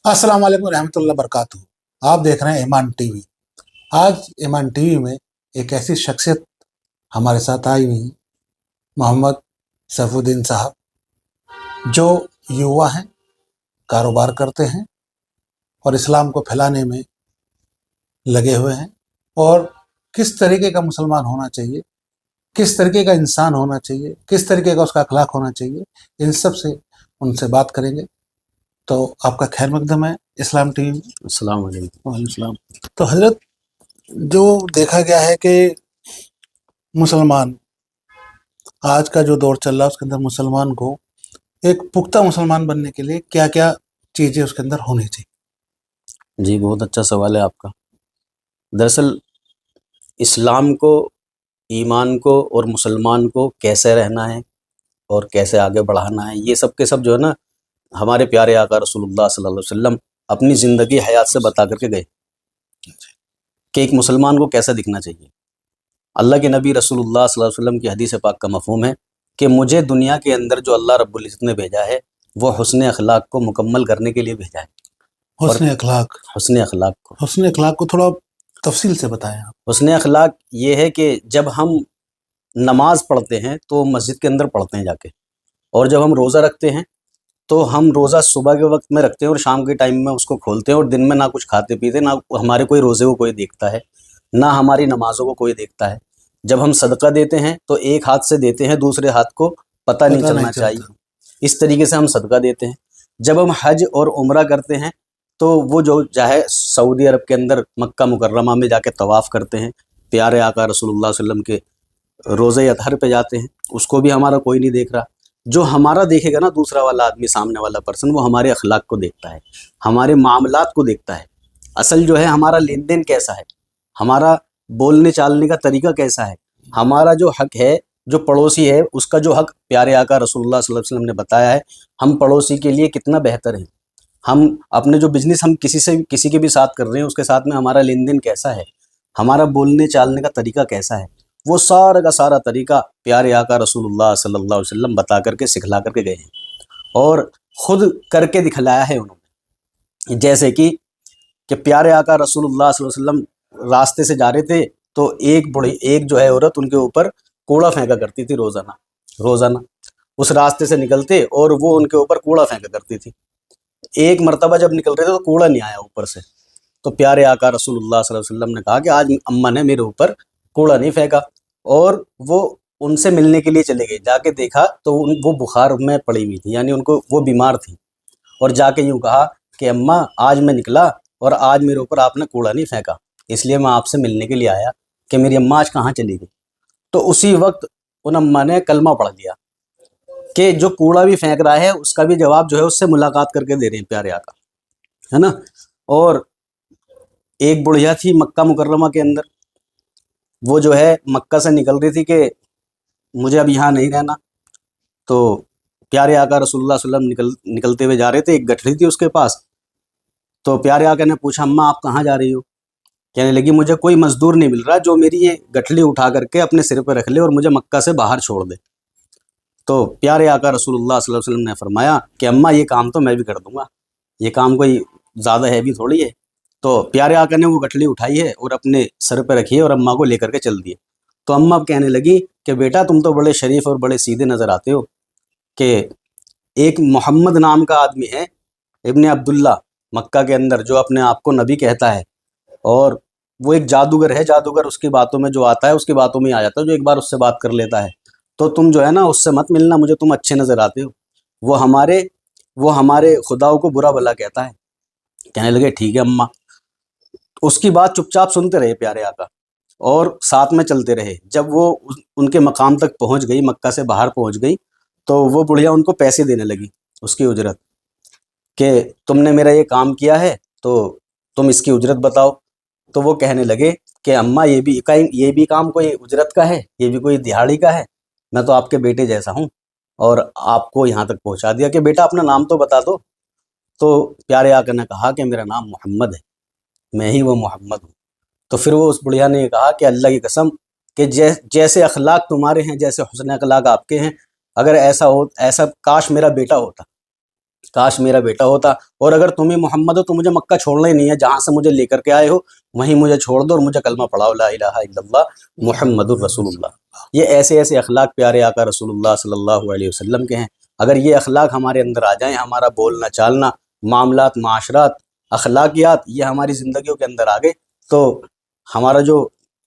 अस्सलाम वालेकुम रहमतुल्लाह बरकातहू। आप देख रहे हैं ईमान टीवी। आज ईमान टीवी में एक ऐसी शख्सियत हमारे साथ आई हुई, मोहम्मद सैफुद्दीन साहब, जो युवा हैं, कारोबार करते हैं और इस्लाम को फैलाने में लगे हुए हैं। और किस तरीके का मुसलमान होना चाहिए, किस तरीके का इंसान होना चाहिए, किस तरीके का उसका अखलाक होना चाहिए, इन सब से उनसे बात करेंगे। तो आपका खैर मकदम है इस्लाम टीवी में। अस्सलाम वालेकुम। वालेकुम सलाम। तो हजरत, जो देखा गया है कि मुसलमान, आज का जो दौर चल रहा है उसके अंदर मुसलमान को एक पुख्ता मुसलमान बनने के लिए क्या क्या चीज़ें उसके अंदर होनी चाहिए? जी, बहुत अच्छा सवाल है आपका। दरअसल इस्लाम को, ईमान को और मुसलमान को कैसे रहना है और कैसे आगे बढ़ाना है, ये सब के सब जो है ना, हमारे प्यारे आका रसूलुल्लाह सल्लल्लाहु अलैहि वसल्लम अपनी ज़िंदगी हयात से बता करके गए कि एक मुसलमान को कैसा दिखना चाहिए। अल्लाह के नबी रसूलुल्लाह सल्लल्लाहु अलैहि वसल्लम की हदीस पाक का मफ़हूम है कि मुझे दुनिया के अंदर जो अल्लाह रब्बुल इज़्ज़त ने भेजा है वो हुस्न अखलाक को मुकम्मल करने के लिए भेजा है। हुस्न अखलाक, हुस्न अखलाक को हुस्न अखलाक को थोड़ा तफसील से बताएं आप। हुस्न अखलाक ये है कि जब हम नमाज़ पढ़ते हैं तो मस्जिद के अंदर पढ़ते हैं जाके, और जब हम रोज़ा रखते हैं तो हम रोज़ा सुबह के वक्त में रखते हैं और शाम के टाइम में उसको खोलते हैं, और दिन में ना कुछ खाते पीते, ना हमारे कोई रोज़े को कोई देखता है, ना हमारी नमाज़ों को कोई देखता है। जब हम सदका देते हैं तो एक हाथ से देते हैं, दूसरे हाथ को पता नहीं चलना चाहिए, इस तरीके से हम सदका देते हैं। जब हम हज और उम्रा करते हैं तो वो जो चाहे सऊदी अरब के अंदर मक्का मुकर्रमा में जाके तवाफ़ करते हैं, प्यारे आका रसूलुल्लाह सल्लल्लाहु अलैहि वसल्लम के रोज़े अतहर पे जाते हैं, उसको भी हमारा कोई नहीं देख रहा। जो हमारा देखेगा ना दूसरा वाला आदमी, सामने वाला पर्सन, वो हमारे अखलाक को देखता है, हमारे मामलात को देखता है। असल जो है हमारा लेन देन कैसा है, हमारा बोलने चालने का तरीका कैसा है, हमारा जो हक है, जो पड़ोसी है उसका जो हक प्यारे आका रसूलुल्लाह सल्लल्लाहु अलैहि वसल्लम ने बताया है, हम पड़ोसी के लिए कितना बेहतर हैं। हम अपने जो बिज़नेस हम किसी के भी साथ कर रहे हैं उसके साथ में हमारा लेन देन कैसा है, हमारा बोलने चालने का तरीका कैसा है, वो सारा का सारा तरीका प्यारे आका रसूलुल्लाह सल्लल्लाहु अलैहि वसल्लम बता करके सिखला करके गए हैं और ख़ुद करके दिखलाया है उन्होंने। जैसे कि प्यारे आका रसूलुल्लाह सल्लल्लाहु अलैहि वसल्लम रास्ते से जा रहे थे तो एक जो है औरत उनके ऊपर कूड़ा फेंका करती थी रोज़ाना उस रास्ते से निकलते, और वो उनके ऊपर कूड़ा फेंका करती थी। एक मरतबा जब निकल रहे थे तो कूड़ा नहीं आया ऊपर से, तो प्यारे आका रसूलुल्लाह सल्लल्लाहु अलैहि वसल्लम ने कहा कि आज अम्मा ने मेरे ऊपर कूड़ा नहीं फेंका, और वो उनसे मिलने के लिए चले गए। जाके देखा तो वो बुखार में पड़ी हुई थी, यानी उनको वो बीमार थी, और जाके यूँ कहा कि अम्मा आज मैं निकला और आज मेरे ऊपर आपने कूड़ा नहीं फेंका, इसलिए मैं आपसे मिलने के लिए आया कि मेरी अम्मा आज कहाँ चली गई। तो उसी वक्त उन अम्मा ने कलमा पढ़ दिया कि जो कूड़ा भी फेंक रहा है उसका भी जवाब जो है उससे मुलाकात करके दे रहे हैं प्यारे आका, है ना। और एक बुढ़िया थी मक्का मुकर्रमा के अंदर, वो जो है मक्का से निकल रही थी कि मुझे अब यहाँ नहीं रहना, तो प्यारे आका रसूलुल्लाह सल्लल्लाहु अलैहि वसल्लम निकलते हुए जा रहे थे, एक गठरी थी उसके पास। तो प्यारे आका ने पूछा, अम्मा आप कहाँ जा रही हो? कहने लगी, मुझे कोई मजदूर नहीं मिल रहा जो मेरी ये गठली उठा करके अपने सिर पर रख ले और मुझे मक्का से बाहर छोड़ दे। तो प्यारे आका रसूलुल्लाह सल्लल्लाहु अलैहि वसल्लम ने फरमाया कि अम्मा ये काम तो मैं भी कर दूंगा, ये काम कोई ज़्यादा हैवी थोड़ी है। तो प्यारे आका ने वो गठली उठाई है और अपने सर पर रखी है और अम्मा को लेकर के चल दिए। तो अम्मा कहने लगी कि बेटा तुम तो बड़े शरीफ और बड़े सीधे नज़र आते हो, कि एक मोहम्मद नाम का आदमी है, इब्ने अब्दुल्ला, मक्का के अंदर, जो अपने आप को नबी कहता है, और वो एक जादूगर है, जादूगर उसकी बातों में जो आता है उसकी बातों में आ जाता है, जो एक बार उससे बात कर लेता है। तो तुम जो है ना उससे मत मिलना, मुझे तुम अच्छे नज़र आते हो, वो हमारे खुदाओं को बुरा भला कहता है। कहने लगे ठीक है अम्मा। उसकी बात चुपचाप सुनते रहे प्यारे आका और साथ में चलते रहे। जब वो उनके मकाम तक पहुंच गई, मक्का से बाहर पहुंच गई, तो वो बुढ़िया उनको पैसे देने लगी, उसकी उजरत, कि तुमने मेरा ये काम किया है तो तुम इसकी उजरत बताओ। तो वो कहने लगे कि अम्मा ये भी काम कोई उजरत का है, ये भी कोई दिहाड़ी का है, मैं तो आपके बेटे जैसा हूँ और आपको यहाँ तक पहुँचा दिया, कि बेटा अपना नाम तो बता दो। तो प्यारे आका ने कहा कि मेरा नाम मोहम्मद है, मैं ही वो मोहम्मद हूँ। तो फिर वो उस बुढ़िया ने कहा कि अल्लाह की कसम कि जैसे अखलाक तुम्हारे हैं, जैसे हुस्न अखलाक आपके हैं, अगर ऐसा काश मेरा बेटा होता, کاش میرا بیٹا ہوتا، اور اگر تم ہی محمد ہو تو مجھے مکہ چھوڑنا ہی نہیں ہے، جہاں سے مجھے لے کر کے آئے ہو وہیں مجھے چھوڑ دو اور مجھے کلمہ پڑھاؤ لا الہ الا اللہ محمد الرسول اللہ۔ یہ ایسے ایسے اخلاق پیارے آقا رسول اللہ صلی اللہ علیہ وسلم کے ہیں۔ اگر یہ اخلاق ہمارے اندر آ جائیں، ہمارا بولنا چالنا، معاملات، معاشرات، اخلاقیات یہ ہماری زندگیوں کے اندر آ گئے تو ہمارا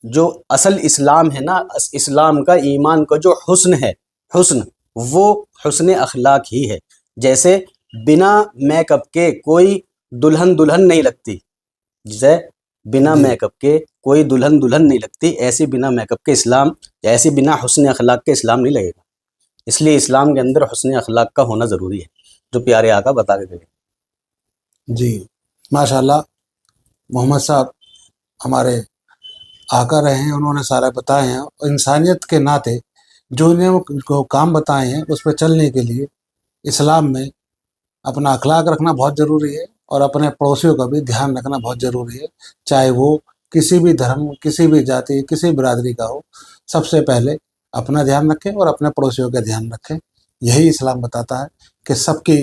جو اصل اسلام ہے نا، اسلام کا، ایمان کا جو حسن ہے، حسن، وہ حسن اخلاق ہی ہے۔ جیسے بنا میک اپ کے کوئی دلہن نہیں لگتی، جیسے بنا جی میک اپ کے کوئی دلہن نہیں لگتی، ایسی بنا میک اپ کے اسلام، یا ایسی بنا حسن اخلاق کے اسلام نہیں لگے گا۔ اس لیے اسلام کے اندر حسن اخلاق کا ہونا ضروری ہے، جو پیارے آقا بتا کے گئے۔ جی ماشاء اللہ، محمد صاحب ہمارے آقا رہے ہیں، انہوں نے سارا بتائے ہیں، اور انسانیت کے ناطے جو انہیں کو کام بتائے ہیں اس پہ چلنے کے لیے اسلام میں اپنا اخلاق رکھنا بہت ضروری ہے، اور اپنے پڑوسیوں کا بھی دھیان رکھنا بہت ضروری ہے، چاہے وہ کسی بھی دھرم، کسی بھی ذاتی، کسی برادری کا ہو۔ سب سے پہلے اپنا دھیان رکھیں اور اپنے پڑوسیوں کا دھیان رکھیں۔ یہی اسلام بتاتا ہے کہ سب کی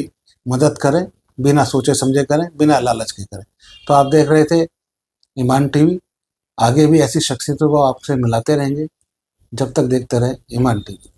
مدد کریں، بنا سوچے سمجھے کریں، بنا لالچ کے کریں۔ تو آپ دیکھ رہے تھے ایمان ٹی وی، آگے بھی ایسی شخصیتوں کو آپ سے ملاتے رہیں گے، جب تک دیکھتے رہیں ایمان ٹی وی۔